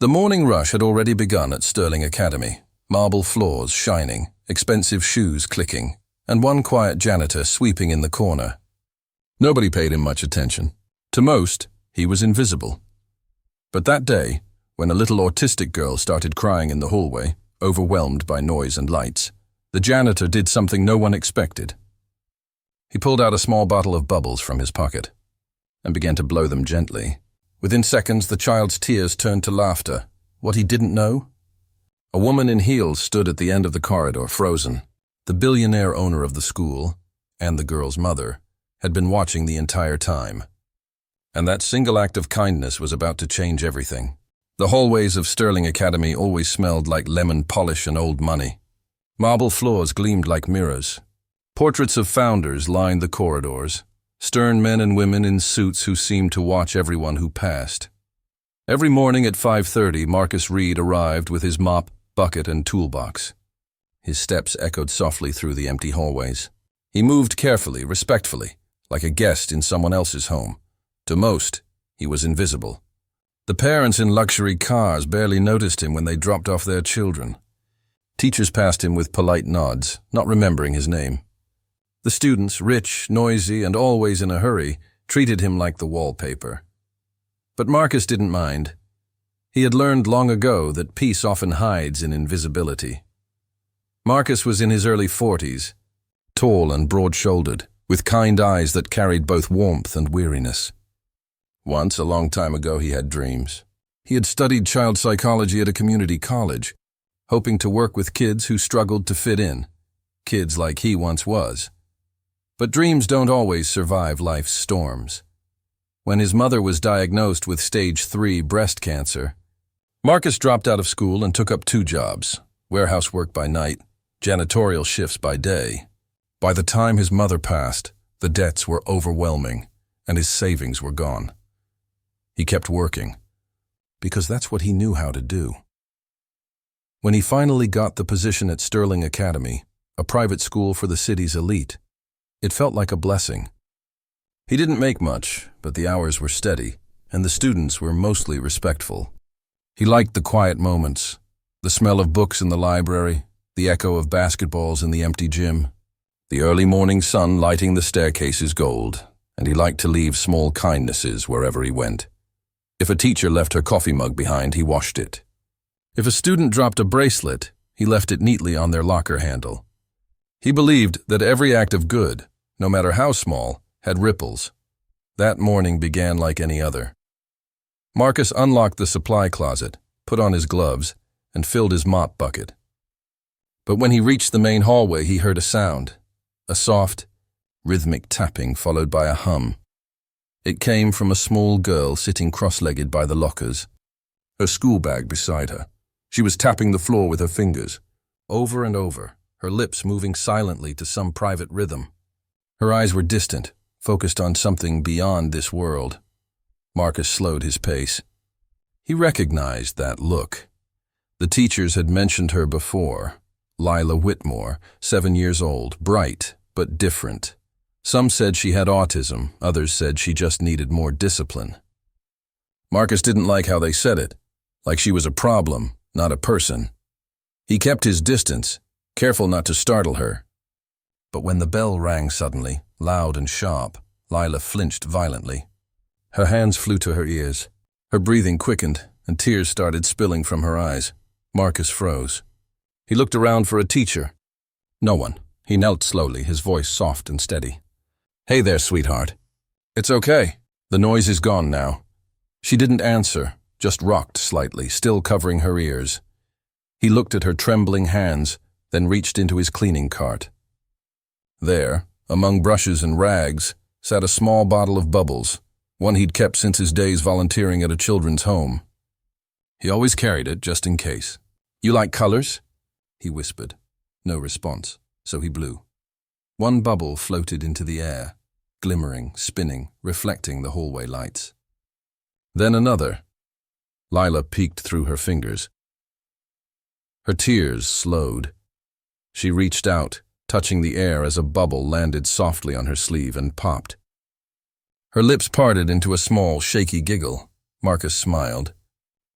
The morning rush had already begun at Sterling Academy, marble floors shining, expensive shoes clicking, and one quiet janitor sweeping in the corner. Nobody paid him much attention. To most, he was invisible. But that day, when a little autistic girl started crying in the hallway, overwhelmed by noise and lights, the janitor did something no one expected. He pulled out a small bottle of bubbles from his pocket and began to blow them gently. Within seconds, the child's tears turned to laughter. What he didn't know? A woman in heels stood at the end of the corridor, frozen. The billionaire owner of the school, and the girl's mother, had been watching the entire time. And that single act of kindness was about to change everything. The hallways of Sterling Academy always smelled like lemon polish and old money. Marble floors gleamed like mirrors. Portraits of founders lined the corridors, stern men and women in suits who seemed to watch everyone who passed. Every morning at 5:30, Marcus Reed arrived with his mop, bucket, and toolbox. His steps echoed softly through the empty hallways. He moved carefully, respectfully, like a guest in someone else's home. To most, he was invisible. The parents in luxury cars barely noticed him when they dropped off their children. Teachers passed him with polite nods, not remembering his name. The students, rich, noisy, and always in a hurry, treated him like the wallpaper. But Marcus didn't mind. He had learned long ago that peace often hides in invisibility. Marcus was in his early 40s, tall and broad-shouldered, with kind eyes that carried both warmth and weariness. Once, a long time ago, he had dreams. He had studied child psychology at a community college, hoping to work with kids who struggled to fit in, kids like he once was. But dreams don't always survive life's storms. When his mother was diagnosed with stage 3 breast cancer, Marcus dropped out of school and took up 2 jobs, warehouse work by night, janitorial shifts by day. By the time his mother passed, the debts were overwhelming and his savings were gone. He kept working, because that's what he knew how to do. When he finally got the position at Sterling Academy, a private school for the city's elite, it felt like a blessing. He didn't make much, but the hours were steady, and the students were mostly respectful. He liked the quiet moments, the smell of books in the library, the echo of basketballs in the empty gym, the early morning sun lighting the staircases gold, and he liked to leave small kindnesses wherever he went. If a teacher left her coffee mug behind, he washed it. If a student dropped a bracelet, he left it neatly on their locker handle. He believed that every act of good, no matter how small, had ripples. That morning began like any other. Marcus unlocked the supply closet, put on his gloves, and filled his mop bucket. But when he reached the main hallway, he heard a sound, a soft, rhythmic tapping followed by a hum. It came from a small girl sitting cross-legged by the lockers, her school bag beside her. She was tapping the floor with her fingers, over and over, her lips moving silently to some private rhythm. Her eyes were distant, focused on something beyond this world. Marcus slowed his pace. He recognized that look. The teachers had mentioned her before. Lila Whitmore, 7 years old, bright, but different. Some said she had autism, others said she just needed more discipline. Marcus didn't like how they said it, like she was a problem, not a person. He kept his distance, careful not to startle her. But when the bell rang suddenly, loud and sharp, Lila flinched violently. Her hands flew to her ears. Her breathing quickened, and tears started spilling from her eyes. Marcus froze. He looked around for a teacher. No one. He knelt slowly, his voice soft and steady. "Hey there, sweetheart." "It's okay. The noise is gone now." She didn't answer, just rocked slightly, still covering her ears. He looked at her trembling hands, then reached into his cleaning cart. There, among brushes and rags, sat a small bottle of bubbles, one he'd kept since his days volunteering at a children's home. He always carried it, just in case. "You like colors?" he whispered. No response, so he blew. One bubble floated into the air, glimmering, spinning, reflecting the hallway lights. Then another. Lila peeked through her fingers. Her tears slowed. She reached out, touching the air as a bubble landed softly on her sleeve and popped. Her lips parted into a small, shaky giggle. Marcus smiled.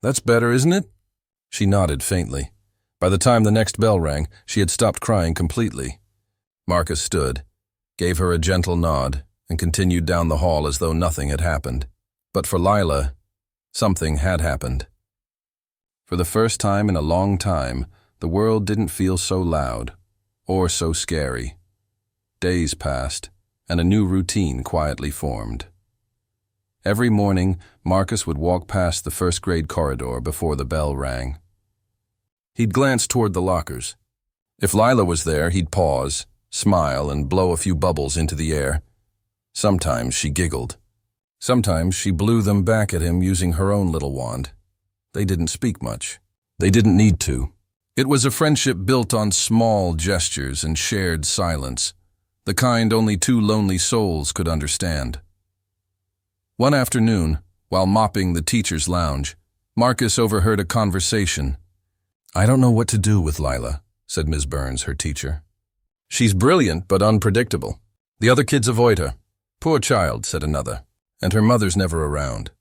That's better, isn't it? She nodded faintly. By the time the next bell rang, she had stopped crying completely. Marcus stood, gave her a gentle nod, and continued down the hall as though nothing had happened. But for Lila, something had happened. For the first time in a long time, the world didn't feel so loud, or so scary. Days passed, and a new routine quietly formed. Every morning, Marcus would walk past the first-grade corridor before the bell rang. He'd glance toward the lockers. If Lila was there, he'd pause, smile, and blow a few bubbles into the air. Sometimes she giggled. Sometimes she blew them back at him using her own little wand. They didn't speak much. They didn't need to. It was a friendship built on small gestures and shared silence, the kind only two lonely souls could understand. One afternoon, while mopping the teacher's lounge, Marcus overheard a conversation. "I don't know what to do with Lila," said Ms. Burns, her teacher. "She's brilliant but unpredictable. The other kids avoid her." "Poor child," said another. "And her mother's never around.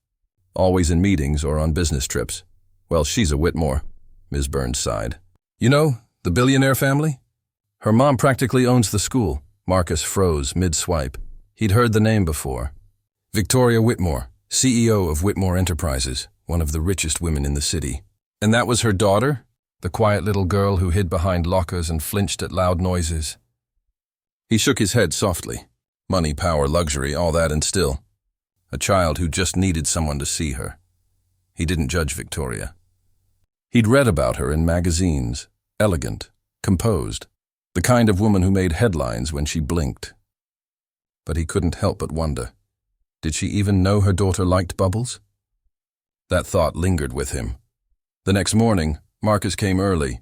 Always in meetings or on business trips. Well, she's a Whitmore," Ms. Burns sighed. "You know, the billionaire family? Her mom practically owns the school." Marcus froze mid-swipe. He'd heard the name before. Victoria Whitmore, CEO of Whitmore Enterprises, one of the richest women in the city. And that was her daughter? The quiet little girl who hid behind lockers and flinched at loud noises. He shook his head softly. Money, power, luxury, all that and still. A child who just needed someone to see her. He didn't judge Victoria. He'd read about her in magazines, elegant, composed, the kind of woman who made headlines when she blinked. But he couldn't help but wonder, did she even know her daughter liked bubbles? That thought lingered with him. The next morning, Marcus came early.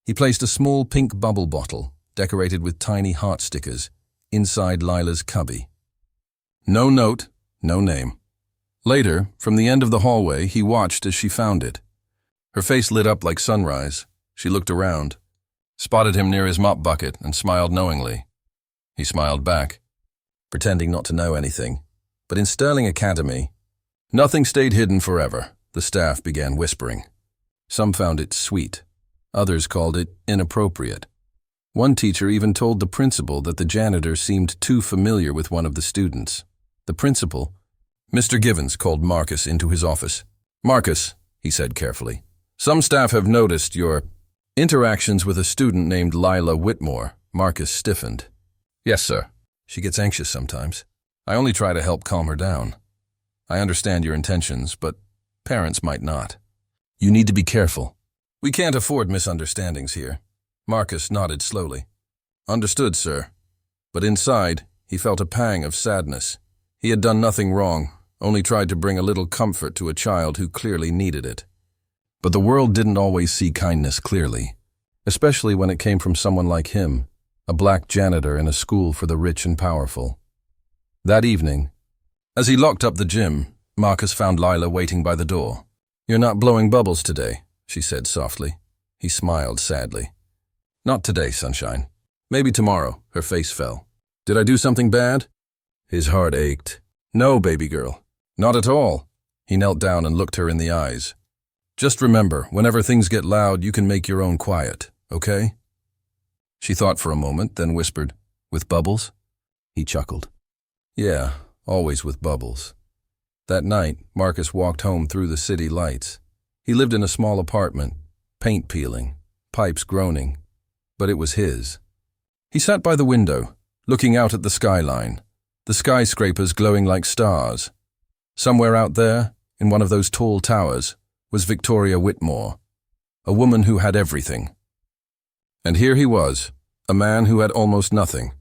He placed a small pink bubble bottle, decorated with tiny heart stickers, inside Lila's cubby. No note, no name. Later, from the end of the hallway, he watched as she found it. Her face lit up like sunrise. She looked around, spotted him near his mop bucket, and smiled knowingly. He smiled back, pretending not to know anything. But in Sterling Academy, nothing stayed hidden forever, the staff began whispering. Some found it sweet. Others called it inappropriate. One teacher even told the principal that the janitor seemed too familiar with one of the students. The principal, Mr. Givens, called Marcus into his office. "Marcus," he said carefully, "some staff have noticed your interactions with a student named Lila Whitmore." Marcus stiffened. "Yes, sir. She gets anxious sometimes. I only try to help calm her down. I understand your intentions, but parents might not. You need to be careful. We can't afford misunderstandings here." Marcus nodded slowly. "Understood, sir." But inside, he felt a pang of sadness. He had done nothing wrong, only tried to bring a little comfort to a child who clearly needed it. But the world didn't always see kindness clearly, especially when it came from someone like him, a black janitor in a school for the rich and powerful. That evening, as he locked up the gym, Marcus found Lila waiting by the door. "You're not blowing bubbles today," she said softly. He smiled sadly. "Not today, sunshine. Maybe tomorrow." Her face fell. "Did I do something bad?" His heart ached. "No, baby girl. Not at all." He knelt down and looked her in the eyes. "Just remember, whenever things get loud, you can make your own quiet, okay?" She thought for a moment, then whispered, "With bubbles?" He chuckled. "Yeah, always with bubbles." That night, Marcus walked home through the city lights. He lived in a small apartment, paint peeling, pipes groaning, but it was his. He sat by the window, looking out at the skyline, the skyscrapers glowing like stars. Somewhere out there, in one of those tall towers, was Victoria Whitmore, a woman who had everything. And here he was, a man who had almost nothing,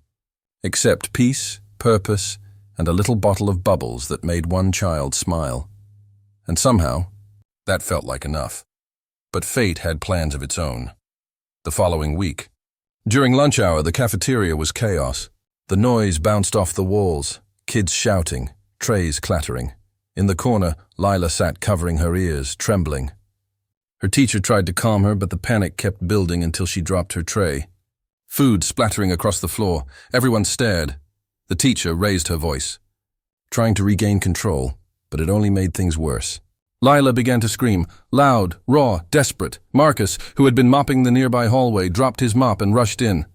except peace, purpose, and a little bottle of bubbles that made one child smile. And somehow, that felt like enough. But fate had plans of its own. The following week, during lunch hour, the cafeteria was chaos. The noise bounced off the walls, kids shouting, trays clattering. In the corner, Lila sat covering her ears, trembling. Her teacher tried to calm her, but the panic kept building until she dropped her tray. Food splattering across the floor. Everyone stared. The teacher raised her voice, trying to regain control, but it only made things worse. Lila began to scream, loud, raw, desperate. Marcus, who had been mopping the nearby hallway, dropped his mop and rushed in.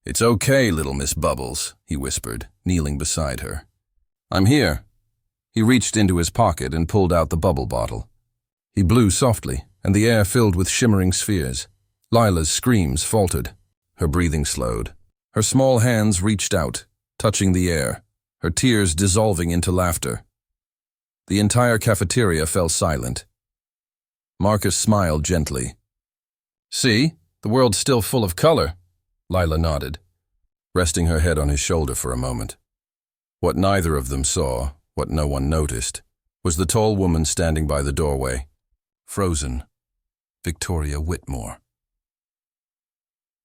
"It's okay, little Miss Bubbles," he whispered, kneeling beside her. "I'm here." He reached into his pocket and pulled out the bubble bottle. He blew softly, and the air filled with shimmering spheres. Lila's screams faltered. Her breathing slowed. Her small hands reached out, touching the air, her tears dissolving into laughter. The entire cafeteria fell silent. Marcus smiled gently. "See, the world's still full of color," Lila nodded, resting her head on his shoulder for a moment. What neither of them saw, what no one noticed, was the tall woman standing by the doorway, frozen, Victoria Whitmore.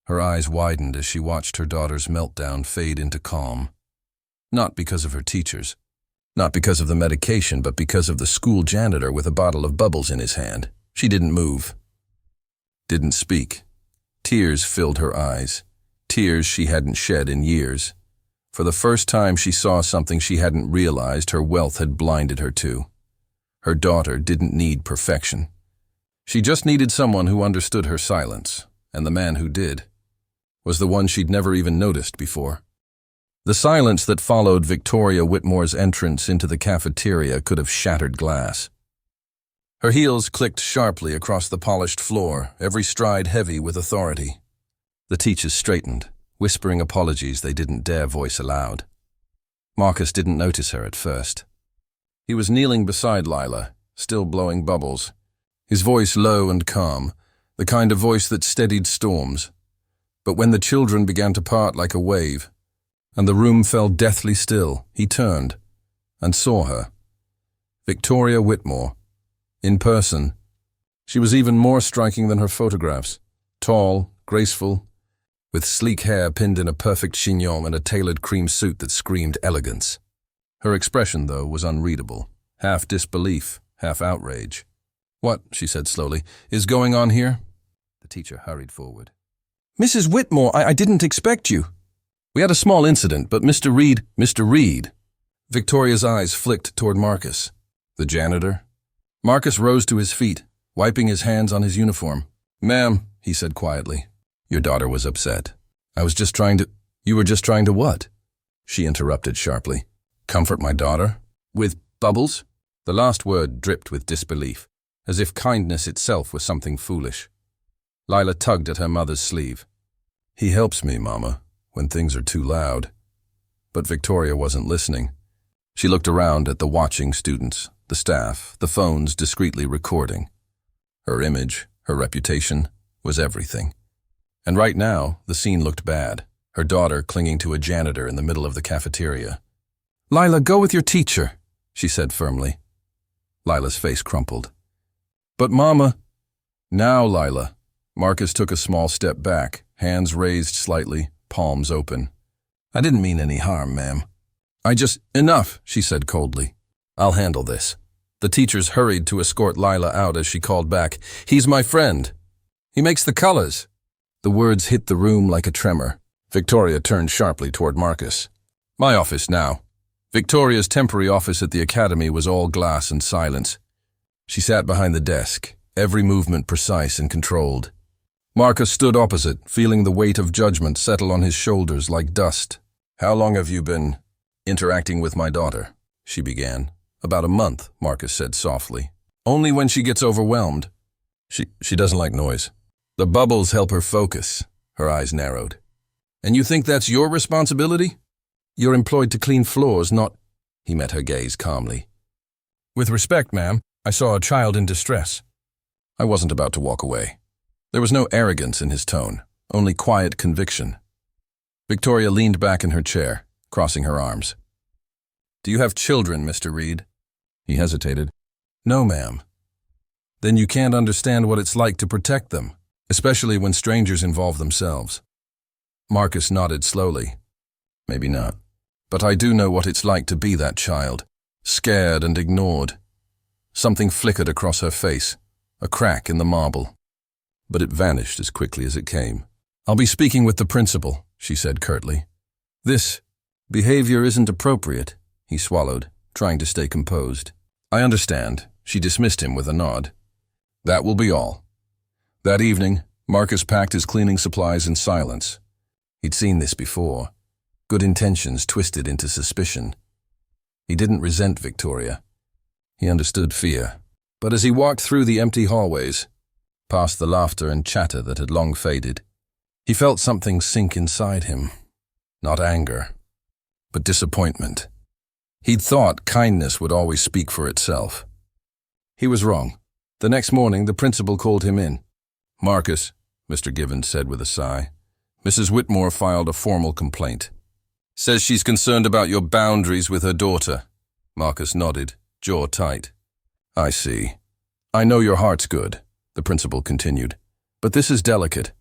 Her eyes widened as she watched her daughter's meltdown fade into calm. Not because of her teachers, not because of the medication, but because of the school janitor with a bottle of bubbles in his hand. She didn't move, didn't speak. Tears filled her eyes, tears she hadn't shed in years. For the first time she saw something she hadn't realized her wealth had blinded her to. Her daughter didn't need perfection. She just needed someone who understood her silence, and the man who did was the one she'd never even noticed before. The silence that followed Victoria Whitmore's entrance into the cafeteria could have shattered glass. Her heels clicked sharply across the polished floor, every stride heavy with authority. The teachers straightened, whispering apologies they didn't dare voice aloud. Marcus didn't notice her at first. He was kneeling beside Lila, still blowing bubbles, his voice low and calm, the kind of voice that steadied storms. But when the children began to part like a wave, and the room fell deathly still, he turned and saw her. Victoria Whitmore. In person, she was even more striking than her photographs. Tall, graceful, with sleek hair pinned in a perfect chignon and a tailored cream suit that screamed elegance. Her expression, though, was unreadable, half disbelief, half outrage. "What," she said slowly, "is going on here?" The teacher hurried forward. "Mrs. Whitmore, I didn't expect you." "We had a small incident, but Mr. Reed. Victoria's eyes flicked toward Marcus. "The janitor?" Marcus rose to his feet, wiping his hands on his uniform. "Ma'am," he said quietly, "your daughter was upset. I was just trying to—" "You were just trying to what?" she interrupted sharply. "Comfort my daughter? With bubbles?" The last word dripped with disbelief, as if kindness itself was something foolish. Lila tugged at her mother's sleeve. "He helps me, Mama, when things are too loud." But Victoria wasn't listening. She looked around at the watching students, the staff, the phones discreetly recording. Her image, her reputation, was everything. And right now, the scene looked bad, her daughter clinging to a janitor in the middle of the cafeteria. "Lila, go with your teacher," she said firmly. Lila's face crumpled. "But Mama—" "Now, Lila." Marcus took a small step back, hands raised slightly, palms open. "I didn't mean any harm, ma'am. Enough," she said coldly. "I'll handle this." The teachers hurried to escort Lila out as she called back, "He's my friend. He makes the colors." The words hit the room like a tremor. Victoria turned sharply toward Marcus. "My office now." Victoria's temporary office at the academy was all glass and silence. She sat behind the desk, every movement precise and controlled. Marcus stood opposite, feeling the weight of judgment settle on his shoulders like dust. "How long have you been interacting with my daughter?" she began. "About a month," Marcus said softly. "Only when she gets overwhelmed. She doesn't like noise. The bubbles help her focus." Her eyes narrowed. "And you think that's your responsibility? You're employed to clean floors, not—" He met her gaze calmly. "With respect, ma'am, I saw a child in distress." I wasn't about to walk away. There was no arrogance in his tone, only quiet conviction. Victoria leaned back in her chair, crossing her arms. "Do you have children, Mr. Reed?" He hesitated. "No, ma'am." "Then you can't understand what it's like to protect them, especially when strangers involve themselves." Marcus nodded slowly. "Maybe not. But I do know what it's like to be that child, scared and ignored." Something flickered across her face, a crack in the marble. But it vanished as quickly as it came. "I'll be speaking with the principal," she said curtly. "This behavior isn't appropriate," he swallowed, trying to stay composed. "I understand," She dismissed him with a nod. That will be all. That evening, Marcus packed his cleaning supplies in silence. He'd seen this before. Good intentions twisted into suspicion. He didn't resent Victoria. He understood fear. But as he walked through the empty hallways, past the laughter and chatter that had long faded, he felt something sink inside him. Not anger, but disappointment. He'd thought kindness would always speak for itself. He was wrong. The next morning, the principal called him in. "Marcus," Mr. Givens said with a sigh, "Mrs. Whitmore filed a formal complaint. Says she's concerned about your boundaries with her daughter." Marcus nodded, jaw tight. "I see. I know your heart's good," the principal continued, "but this is delicate.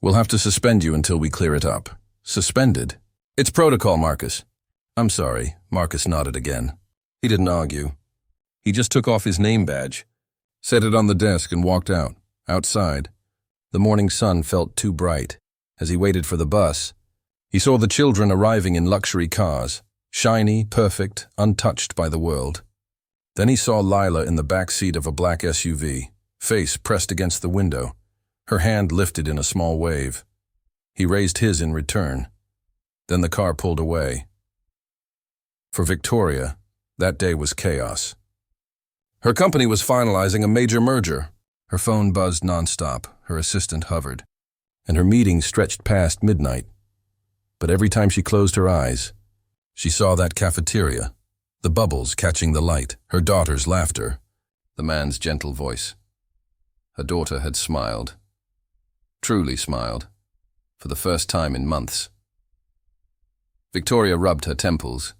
We'll have to suspend you until we clear it up." "Suspended? It's protocol, Marcus." "I'm sorry," Marcus nodded again. He didn't argue. He just took off his name badge, set it on the desk and walked out. Outside, the morning sun felt too bright. As he waited for the bus, he saw the children arriving in luxury cars, shiny, perfect, untouched by the world. Then he saw Lila in the back seat of a black SUV, face pressed against the window, her hand lifted in a small wave. He raised his in return. Then the car pulled away. For Victoria, that day was chaos. Her company was finalizing a major merger. Her phone buzzed nonstop, her assistant hovered, and her meeting stretched past midnight. But every time she closed her eyes, she saw that cafeteria, the bubbles catching the light, her daughter's laughter, the man's gentle voice. Her daughter had smiled. Truly smiled. For the first time in months. Victoria rubbed her temples,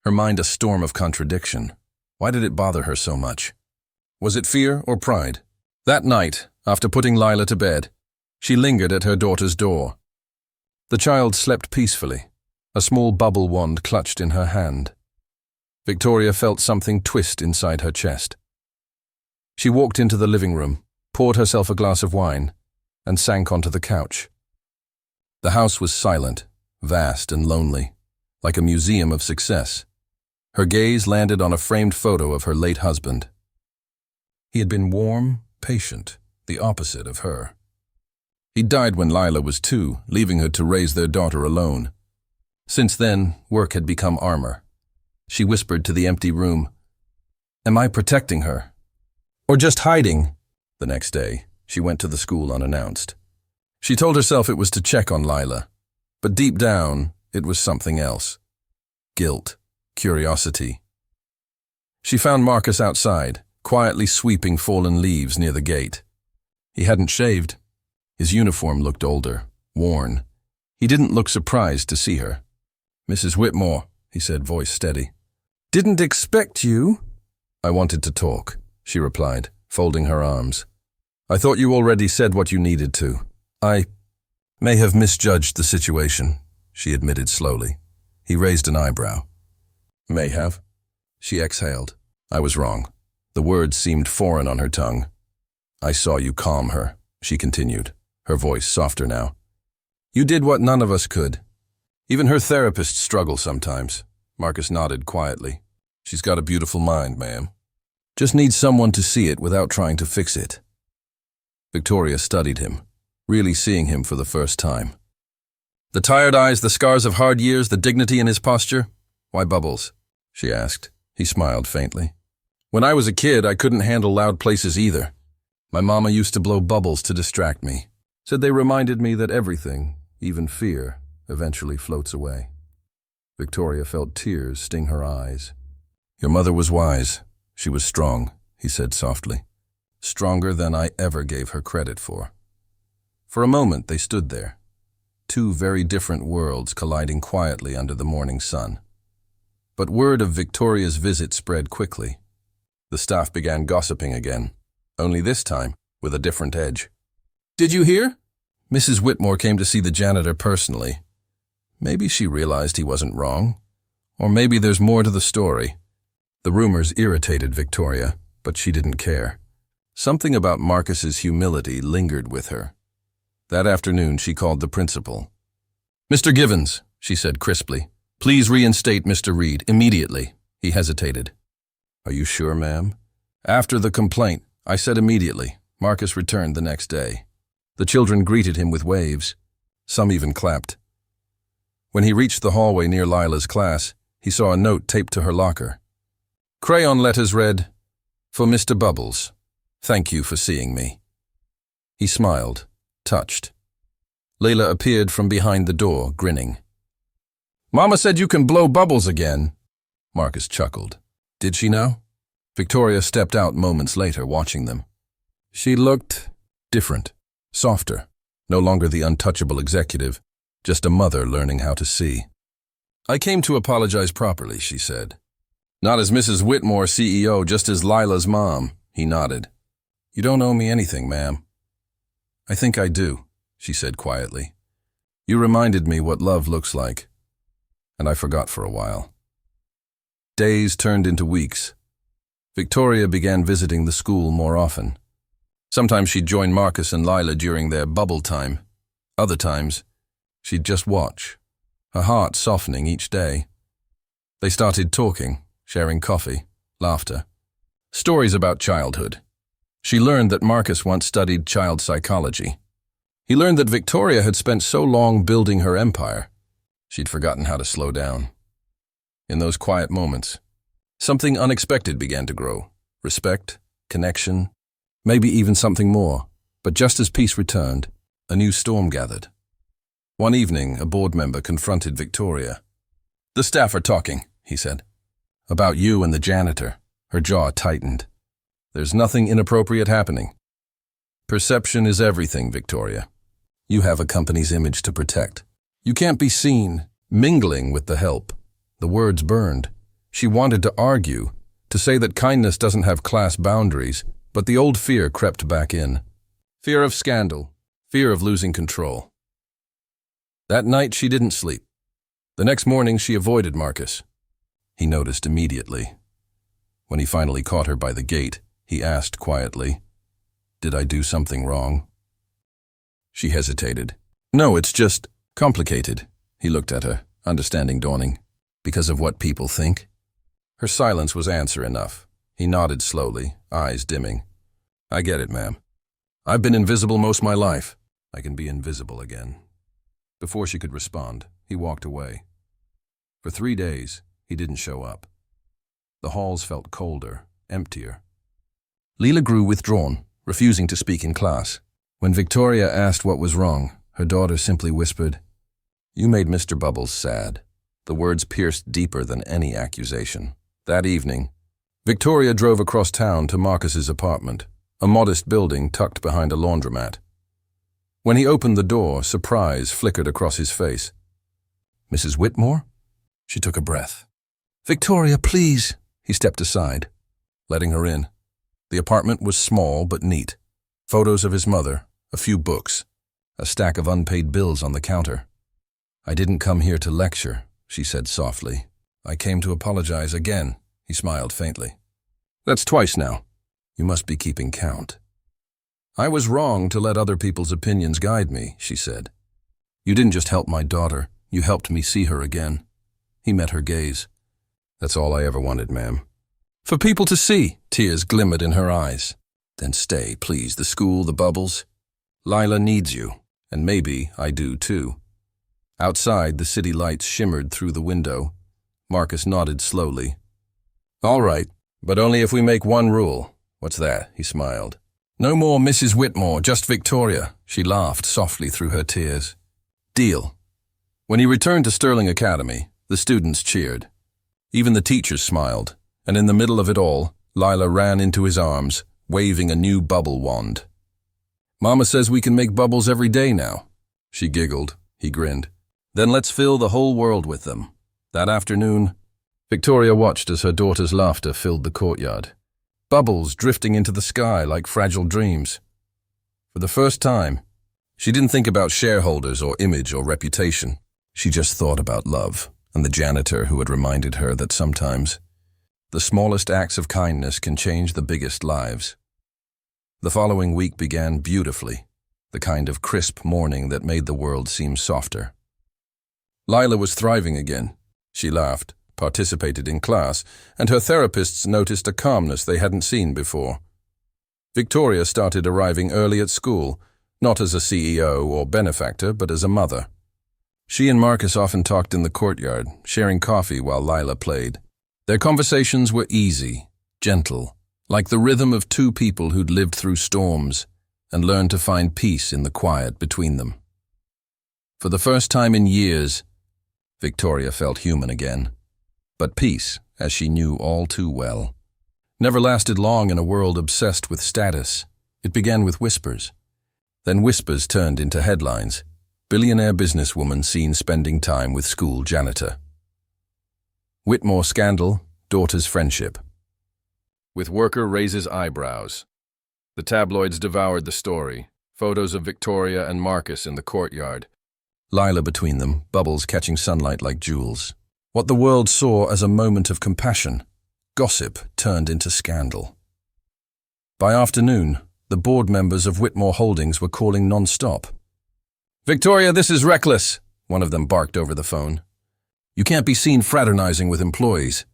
her mind a storm of contradiction. Why did it bother her so much? Was it fear or pride? That night, after putting Lila to bed, she lingered at her daughter's door. The child slept peacefully, a small bubble wand clutched in her hand. Victoria felt something twist inside her chest. She walked into the living room, poured herself a glass of wine, and sank onto the couch. The house was silent, vast and lonely, like a museum of success. Her gaze landed on a framed photo of her late husband. He had been warm, patient, the opposite of her. He died when Lila was 2, leaving her to raise their daughter alone. Since then, work had become armor. She whispered to the empty room, "Am I protecting her? Or just hiding?" The next day, she went to the school unannounced. She told herself it was to check on Lila, but deep down, it was something else. Guilt, curiosity. She found Marcus outside, quietly sweeping fallen leaves near the gate. He hadn't shaved. His uniform looked older, worn. He didn't look surprised to see her. "Mrs. Whitmore," he said, voice steady. "Didn't expect you." "I wanted to talk," she replied, folding her arms. "I thought you already said what you needed to. I may have misjudged the situation," she admitted slowly. He raised an eyebrow. "May have?" She exhaled. "I was wrong." The words seemed foreign on her tongue. "I saw you calm her," she continued, her voice softer now. "You did what none of us could. Even her therapists struggle sometimes." Marcus nodded quietly. "She's got a beautiful mind, ma'am. Just needs someone to see it without trying to fix it." Victoria studied him, really seeing him for the first time. "The tired eyes, the scars of hard years, the dignity in his posture? Why bubbles?" she asked. He smiled faintly. "When I was a kid, I couldn't handle loud places either. My mama used to blow bubbles to distract me. Said they reminded me that everything, even fear, eventually floats away." Victoria felt tears sting her eyes. "Your mother was wise. She was strong," he said softly. "Stronger than I ever gave her credit for." For a moment they stood there, two very different worlds colliding quietly under the morning sun. But word of Victoria's visit spread quickly. The staff began gossiping again, only this time with a different edge. "Did you hear? Mrs. Whitmore came to see the janitor personally. Maybe she realized he wasn't wrong, or maybe there's more to the story." The rumors irritated Victoria, but she didn't care. Something about Marcus's humility lingered with her. That afternoon she called the principal. "Mr. Givens," she said crisply, "please reinstate Mr. Reed immediately." He hesitated. "Are you sure, ma'am?" After the complaint, I said immediately. Marcus returned the next day. The children greeted him with waves. Some even clapped. When he reached the hallway near Lila's class, he saw a note taped to her locker. Crayon letters read, "For Mr. Bubbles, thank you for seeing me." He smiled, touched. Layla appeared from behind the door, grinning. "Mama said you can blow bubbles again." Marcus chuckled. Did she now? Victoria stepped out moments later, watching them. She looked different, softer, no longer the untouchable executive, just a mother learning how to see. "I came to apologize properly," she said. "Not as Mrs. Whitmore, CEO, just as Lila's mom." He nodded. "You don't owe me anything, ma'am." "I think I do," she said quietly. "You reminded me what love looks like, and I forgot for a while." Days turned into weeks. Victoria began visiting the school more often. Sometimes she'd join Marcus and Lila during their bubble time. Other times, she'd just watch, her heart softening each day. They started talking, sharing coffee, laughter, stories about childhood. She learned that Marcus once studied child psychology. He learned that Victoria had spent so long building her empire, she'd forgotten how to slow down. In those quiet moments, something unexpected began to grow. Respect, connection, maybe even something more. But just as peace returned, a new storm gathered. One evening, a board member confronted Victoria. "The staff are talking," he said. "About you and the janitor." Her jaw tightened. "There's nothing inappropriate happening." "Perception is everything, Victoria. You have a company's image to protect. You can't be seen mingling with the help." The words burned. She wanted to argue, to say that kindness doesn't have class boundaries, but the old fear crept back in. Fear of scandal, fear of losing control. That night she didn't sleep. The next morning she avoided Marcus. He noticed immediately. When he finally caught her by the gate, he asked quietly, "Did I do something wrong?" She hesitated. "No, it's just complicated." He looked at her, understanding dawning. "Because of what people think?" Her silence was answer enough. He nodded slowly, eyes dimming. "I get it, ma'am. I've been invisible most my life. I can be invisible again." Before she could respond, he walked away. For 3 days, he didn't show up. The halls felt colder, emptier. Leela grew withdrawn, refusing to speak in class. When Victoria asked what was wrong, her daughter simply whispered, "You made Mr. Bubbles sad." The words pierced deeper than any accusation. That evening, Victoria drove across town to Marcus's apartment, a modest building tucked behind a laundromat. When he opened the door, surprise flickered across his face. "Mrs. Whitmore?" She took a breath. "Victoria, please." He stepped aside, letting her in. The apartment was small but neat. Photos of his mother, a few books, a stack of unpaid bills on the counter. "I didn't come here to lecture," she said softly. "I came to apologize again." He smiled faintly. "That's twice now. You must be keeping count." "I was wrong to let other people's opinions guide me," she said. "You didn't just help my daughter, you helped me see her again." He met her gaze. "That's all I ever wanted, ma'am." "For people to see," tears glimmered in her eyes. "Then stay, please, the school, the bubbles. Lila needs you, and maybe I do too." Outside, the city lights shimmered through the window. Marcus nodded slowly. "All right, but only if we make one rule." "What's that?" He smiled. "No more Mrs. Whitmore, just Victoria." She laughed softly through her tears. "Deal." When he returned to Sterling Academy, the students cheered. Even the teachers smiled, and in the middle of it all, Lila ran into his arms, waving a new bubble wand. "Mama says we can make bubbles every day now." She giggled. He grinned. "Then let's fill the whole world with them." That afternoon, Victoria watched as her daughter's laughter filled the courtyard. Bubbles drifting into the sky like fragile dreams. For the first time, she didn't think about shareholders or image or reputation. She just thought about love and the janitor who had reminded her that sometimes the smallest acts of kindness can change the biggest lives. The following week began beautifully, the kind of crisp morning that made the world seem softer. Lila was thriving again. She laughed, participated in class, and her therapists noticed a calmness they hadn't seen before. Victoria started arriving early at school, not as a CEO or benefactor, but as a mother. She and Marcus often talked in the courtyard, sharing coffee while Lila played. Their conversations were easy, gentle, like the rhythm of two people who'd lived through storms and learned to find peace in the quiet between them. For the first time in years, Victoria felt human again. But peace, as she knew all too well, never lasted long in a world obsessed with status. It began with whispers. Then whispers turned into headlines. Billionaire businesswoman seen spending time with school janitor. Whitmore scandal, daughter's friendship. With worker raises eyebrows. The tabloids devoured the story. Photos of Victoria and Marcus in the courtyard. Lila between them, bubbles catching sunlight like jewels. What the world saw as a moment of compassion, gossip turned into scandal. By afternoon, the board members of Whitmore Holdings were calling non-stop. "Victoria, this is reckless," one of them barked over the phone. "You can't be seen fraternizing with employees.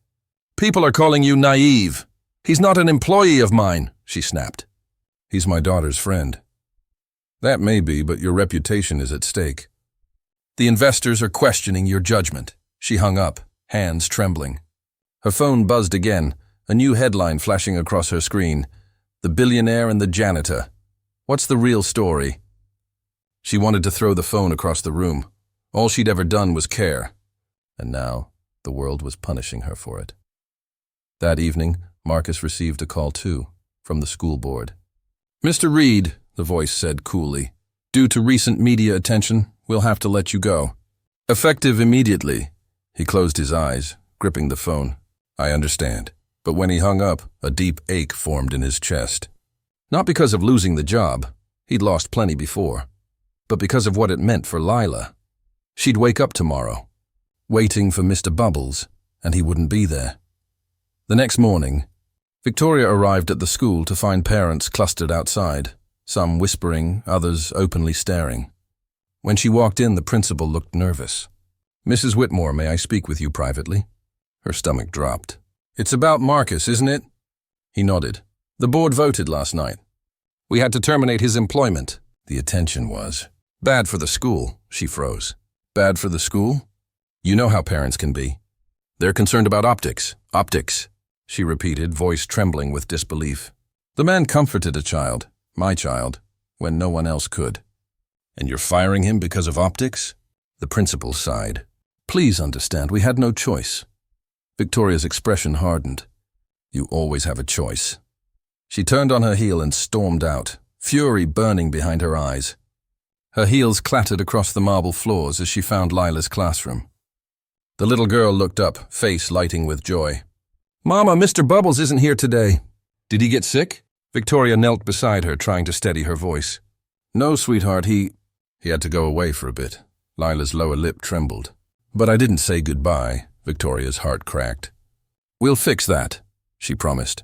People are calling you naive. He's not an employee of mine," she snapped. "He's my daughter's friend." "That may be, but your reputation is at stake. The investors are questioning your judgment." She hung up, hands trembling. Her phone buzzed again, a new headline flashing across her screen. "The billionaire and the janitor. What's the real story?" She wanted to throw the phone across the room. All she'd ever done was care. And now, the world was punishing her for it. That evening, Marcus received a call too, from the school board. "Mr. Reed," the voice said coolly, "due to recent media attention, we'll have to let you go. Effective immediately." He closed his eyes, gripping the phone. "I understand." But when he hung up, a deep ache formed in his chest. Not because of losing the job. He'd lost plenty before. But because of what it meant for Lila. She'd wake up tomorrow, waiting for Mr. Bubbles, and he wouldn't be there. The next morning, Victoria arrived at the school to find parents clustered outside, some whispering, others openly staring. When she walked in, the principal looked nervous. "Mrs. Whitmore, may I speak with you privately?" Her stomach dropped. "It's about Marcus, isn't it?" He nodded. "The board voted last night. We had to terminate his employment." The attention was bad for the school. She froze. "Bad for the school? You know how parents can be. They're concerned about optics." "Optics," she repeated, voice trembling with disbelief. "The man comforted a child, my child, when no one else could. And you're firing him because of optics?" The principal sighed. "Please understand, we had no choice." Victoria's expression hardened. "You always have a choice." She turned on her heel and stormed out, fury burning behind her eyes. Her heels clattered across the marble floors as she found Lila's classroom. The little girl looked up, face lighting with joy. "Mama, Mr. Bubbles isn't here today." "Did he get sick?" Victoria knelt beside her, trying to steady her voice. "No, sweetheart, he had to go away for a bit." Lila's lower lip trembled. "But I didn't say goodbye," Victoria's heart cracked. "We'll fix that," she promised.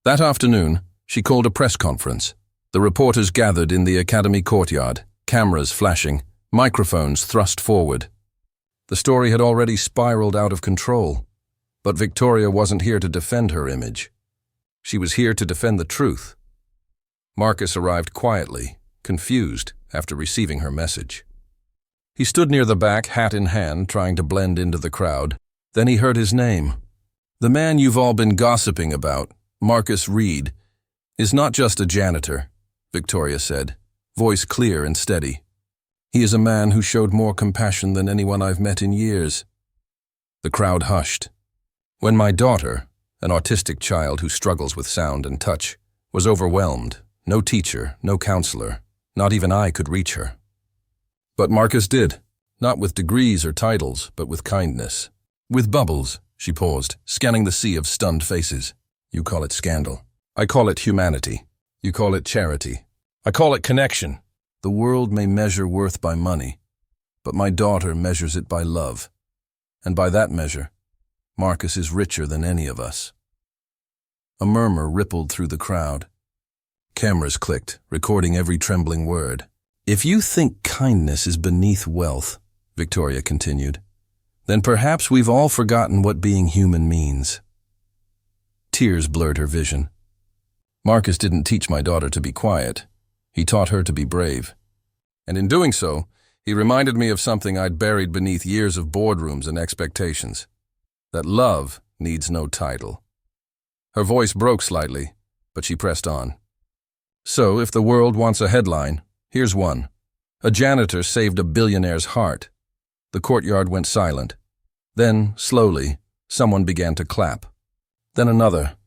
That afternoon, she called a press conference. The reporters gathered in the academy courtyard, cameras flashing, microphones thrust forward. The story had already spiraled out of control, but Victoria wasn't here to defend her image. She was here to defend the truth. Marcus arrived quietly, confused after receiving her message. He stood near the back, hat in hand, trying to blend into the crowd. Then he heard his name. "The man you've all been gossiping about, Marcus Reed, is not just a janitor," Victoria said, voice clear and steady. "He is a man who showed more compassion than anyone I've met in years." The crowd hushed. "When my daughter, an autistic child who struggles with sound and touch, was overwhelmed, no teacher, no counselor, not even I could reach her. But Marcus did, not with degrees or titles, but with kindness. With Bubbles," she paused, scanning the sea of stunned faces. "You call it scandal. I call it humanity. You call it charity. I call it connection. The world may measure worth by money, but my daughter measures it by love. And by that measure, Marcus is richer than any of us." A murmur rippled through the crowd. Cameras clicked, recording every trembling word. "If you think kindness is beneath wealth," Victoria continued, Then perhaps we've all forgotten what being human means. Tears blurred her vision. Marcus didn't teach my daughter to be quiet. He taught her to be brave. And in doing so, he reminded me of something I'd buried beneath years of boardrooms and expectations. That love needs no title. Her voice broke slightly, but she pressed on. So, if the world wants a headline, here's one. A janitor saved a billionaire's heart. The courtyard went silent. Then, slowly, someone began to clap. Then another.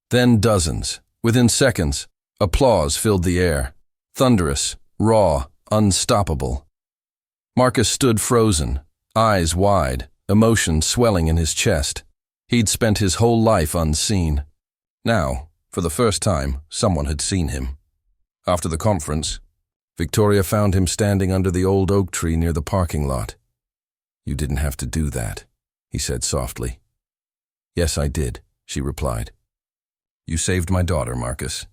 Then dozens. Within seconds, applause filled the air. Thunderous, raw, unstoppable. Marcus stood frozen, eyes wide, emotion swelling in his chest. He'd spent his whole life unseen. Now, for the first time, someone had seen him. After the conference, Victoria found him standing under the old oak tree near the parking lot. "You didn't have to do that," he said softly. "Yes, I did," she replied. "You saved my daughter, Marcus.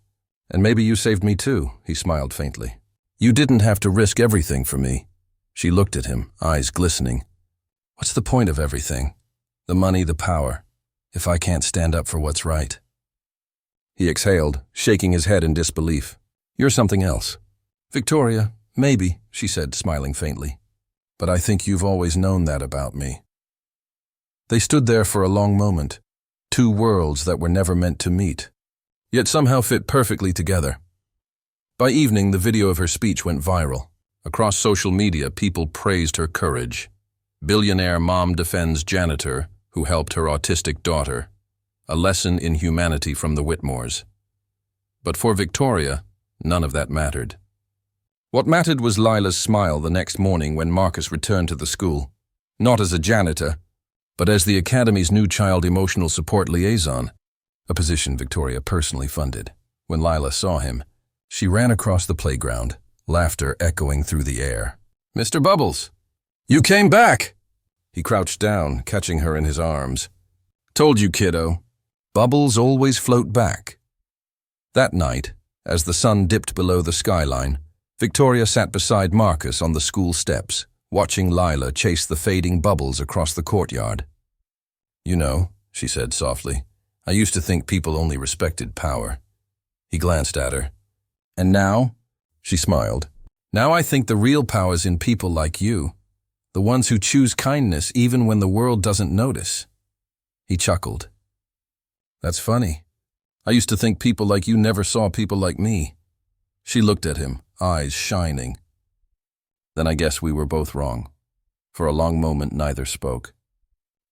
And maybe you saved me too," he smiled faintly. "You didn't have to risk everything for me." She looked at him, eyes glistening. "What's the point of everything? The money, the power, if I can't stand up for what's right?" He exhaled, shaking his head in disbelief. "You're something else." "Victoria, maybe," she said, smiling faintly. "But I think you've always known that about me." They stood there for a long moment, two worlds that were never meant to meet, yet somehow fit perfectly together. By evening, the video of her speech went viral. Across social media, people praised her courage. Billionaire mom defends janitor who helped her autistic daughter. A lesson in humanity from the Whitmores. But for Victoria, none of that mattered. What mattered was Lila's smile the next morning when Marcus returned to the school. Not as a janitor, but as the Academy's new child emotional support liaison, a position Victoria personally funded. When Lila saw him, she ran across the playground, laughter echoing through the air. "Mr. Bubbles, you came back!" He crouched down, catching her in his arms. "Told you, kiddo. Bubbles always float back." That night, as the sun dipped below the skyline, Victoria sat beside Marcus on the school steps, watching Lila chase the fading bubbles across the courtyard. "You know," she said softly, "I used to think people only respected power." He glanced at her. "And now?" She smiled. "Now I think the real power's in people like you, the ones who choose kindness even when the world doesn't notice." He chuckled. "That's funny. I used to think people like you never saw people like me." She looked at him, eyes shining. "Then I guess we were both wrong." For a long moment, neither spoke.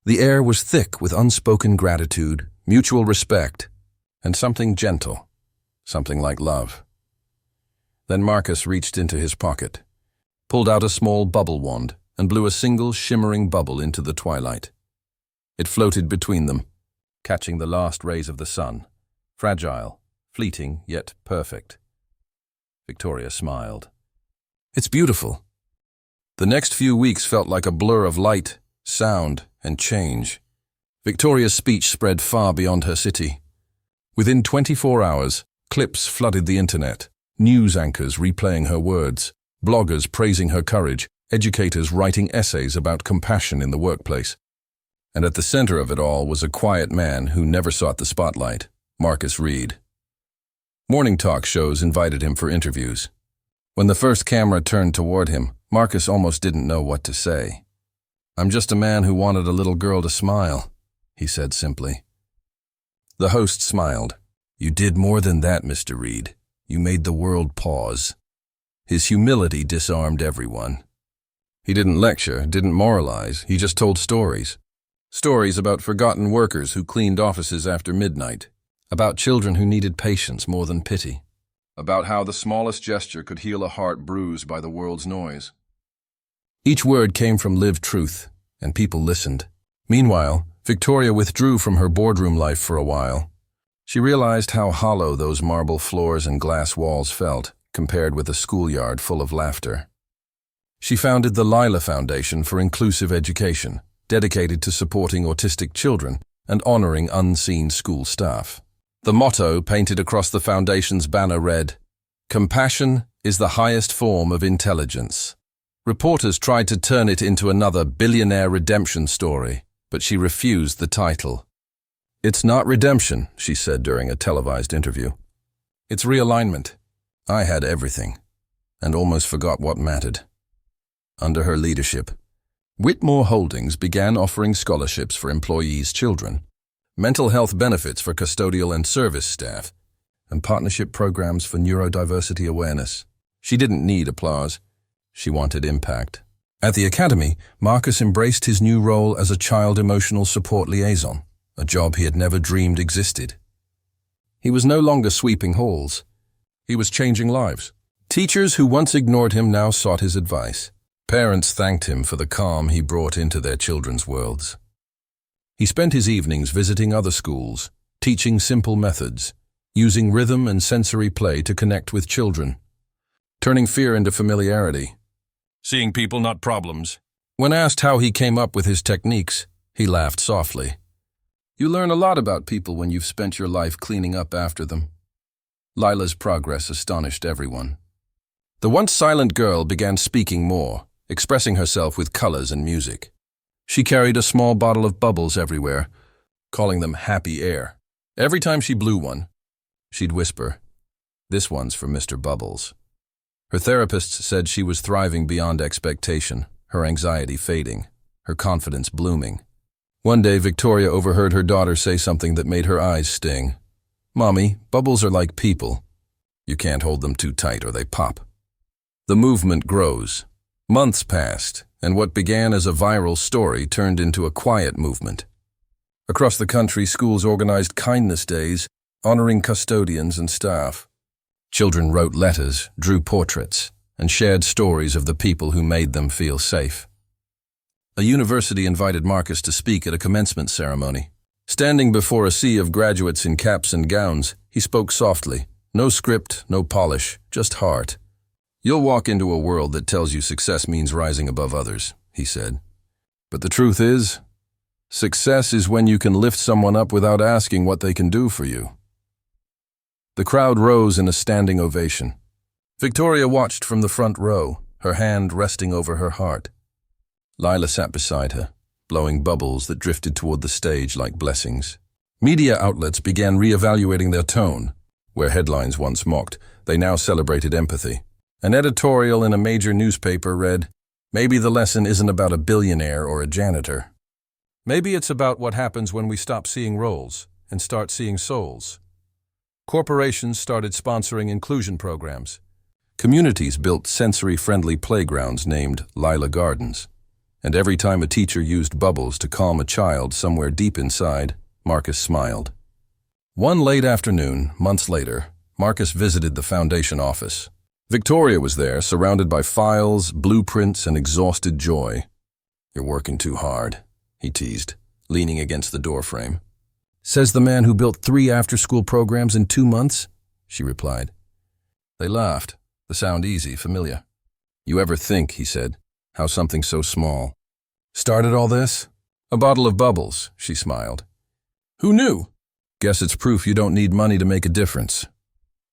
The air was thick with unspoken gratitude, mutual respect, and something gentle, something like love. Then Marcus reached into his pocket, pulled out a small bubble wand, and blew a single shimmering bubble into the twilight. It floated between them, catching the last rays of the sun, fragile, fleeting, yet perfect. Victoria smiled. "It's beautiful." The next few weeks felt like a blur of light, sound, and change. Victoria's speech spread far beyond her city. Within 24 hours, clips flooded the internet, news anchors replaying her words, bloggers praising her courage, educators writing essays about compassion in the workplace. And at the center of it all was a quiet man who never sought the spotlight, Marcus Reed. Morning talk shows invited him for interviews. When the first camera turned toward him, Marcus almost didn't know what to say. "I'm just a man who wanted a little girl to smile," he said simply. The host smiled. "You did more than that, Mr. Reed. You made the world pause." His humility disarmed everyone. He didn't lecture, didn't moralize, he just told stories. Stories about forgotten workers who cleaned offices after midnight, about children who needed patience more than pity, about how the smallest gesture could heal a heart bruised by the world's noise. Each word came from lived truth, and people listened. Meanwhile, Victoria withdrew from her boardroom life for a while. She realized how hollow those marble floors and glass walls felt, compared with a schoolyard full of laughter. She founded the Lila Foundation for Inclusive Education, dedicated to supporting autistic children and honoring unseen school staff. The motto painted across the foundation's banner read, "Compassion is the highest form of intelligence." Reporters tried to turn it into another billionaire redemption story, but she refused the title. "It's not redemption," she said during a televised interview. "It's realignment. I had everything, and almost forgot what mattered." Under her leadership, Whitmore Holdings began offering scholarships for employees' children, mental health benefits for custodial and service staff, and partnership programs for neurodiversity awareness. She didn't need applause. She wanted impact. At the academy, Marcus embraced his new role as a child emotional support liaison, a job he had never dreamed existed. He was no longer sweeping halls. He was changing lives. Teachers who once ignored him now sought his advice. Parents thanked him for the calm he brought into their children's worlds. He spent his evenings visiting other schools, teaching simple methods, using rhythm and sensory play to connect with children, turning fear into familiarity, seeing people, not problems. When asked how he came up with his techniques, he laughed softly. "You learn a lot about people when you've spent your life cleaning up after them." Lila's progress astonished everyone. The once silent girl began speaking more, expressing herself with colors and music. She carried a small bottle of bubbles everywhere, calling them happy air. Every time she blew one, she'd whisper, "This one's for Mr. Bubbles." Her therapists said she was thriving beyond expectation, her anxiety fading, her confidence blooming. One day, Victoria overheard her daughter say something that made her eyes sting. "Mommy, bubbles are like people. You can't hold them too tight or they pop." The movement grows. Months passed, and what began as a viral story turned into a quiet movement. Across the country, schools organized kindness days, honoring custodians and staff. Children wrote letters, drew portraits, and shared stories of the people who made them feel safe. A university invited Marcus to speak at a commencement ceremony. Standing before a sea of graduates in caps and gowns, he spoke softly. No script, no polish, just heart. "You'll walk into a world that tells you success means rising above others," he said. "But the truth is, success is when you can lift someone up without asking what they can do for you." The crowd rose in a standing ovation. Victoria watched from the front row, her hand resting over her heart. Lila sat beside her, blowing bubbles that drifted toward the stage like blessings. Media outlets began re-evaluating their tone. Where headlines once mocked, they now celebrated empathy. An editorial in a major newspaper read, "Maybe the lesson isn't about a billionaire or a janitor. Maybe it's about what happens when we stop seeing roles and start seeing souls." Corporations started sponsoring inclusion programs. Communities built sensory-friendly playgrounds named Lila Gardens. And every time a teacher used bubbles to calm a child somewhere deep inside, Marcus smiled. One late afternoon, months later, Marcus visited the foundation office. Victoria was there, surrounded by files, blueprints, and exhausted joy. "You're working too hard," he teased, leaning against the doorframe. "Says the man who built 3 after-school programs in 2 months," she replied. They laughed, the sound easy, familiar. "You ever think," he said, "how something so small started all this?" "A bottle of bubbles," she smiled. "Who knew?" "Guess it's proof you don't need money to make a difference."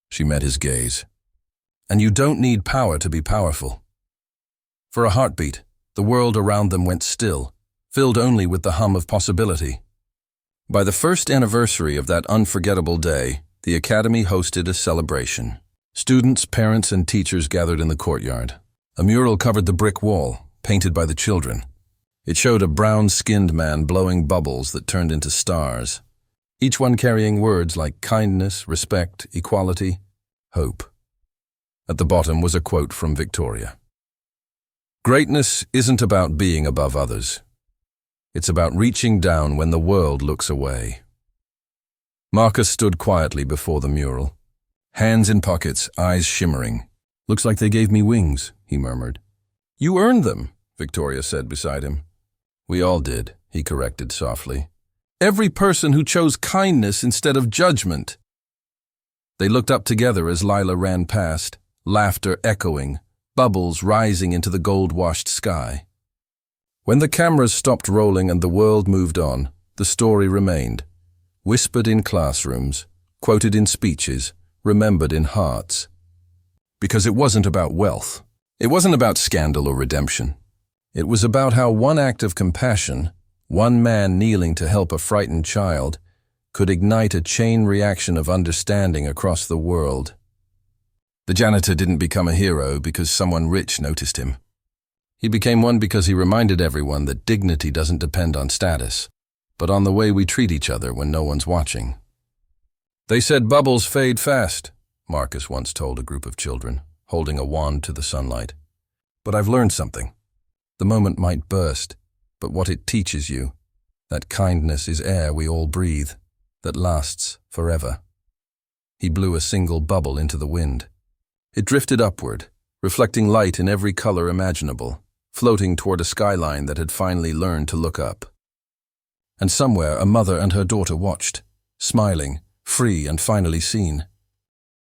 She met his gaze. "And you don't need power to be powerful." For a heartbeat, the world around them went still, filled only with the hum of possibility. By the first anniversary of that unforgettable day, the Academy hosted a celebration. Students, parents, and teachers gathered in the courtyard. A mural covered the brick wall, painted by the children. It showed a brown-skinned man blowing bubbles that turned into stars, each one carrying words like kindness, respect, equality, hope. At the bottom was a quote from Victoria. "Greatness isn't about being above others. It's about reaching down when the world looks away." Marcus stood quietly before the mural, hands in pockets, eyes shimmering. "Looks like they gave me wings," he murmured. "You earned them," Victoria said beside him. "We all did," he corrected softly. "Every person who chose kindness instead of judgment." They looked up together as Lila ran past, laughter echoing, bubbles rising into the gold-washed sky. When the cameras stopped rolling and the world moved on, the story remained, whispered in classrooms, quoted in speeches, remembered in hearts. Because it wasn't about wealth, It wasn't about scandal or redemption. It was about how one act of compassion, one man kneeling to help a frightened child, could ignite a chain reaction of understanding across the world. The janitor didn't become a hero because someone rich noticed him. He became one because he reminded everyone that dignity doesn't depend on status, but on the way we treat each other when no one's watching. They said bubbles fade fast, Marcus once told a group of children, holding a wand to the sunlight. But I've learned something. The moment might burst, but what it teaches you, that kindness is air we all breathe, that lasts forever. He blew a single bubble into the wind. It drifted upward, reflecting light in every color imaginable, floating toward a skyline that had finally learned to look up. And somewhere a mother and her daughter watched, smiling, free and finally seen.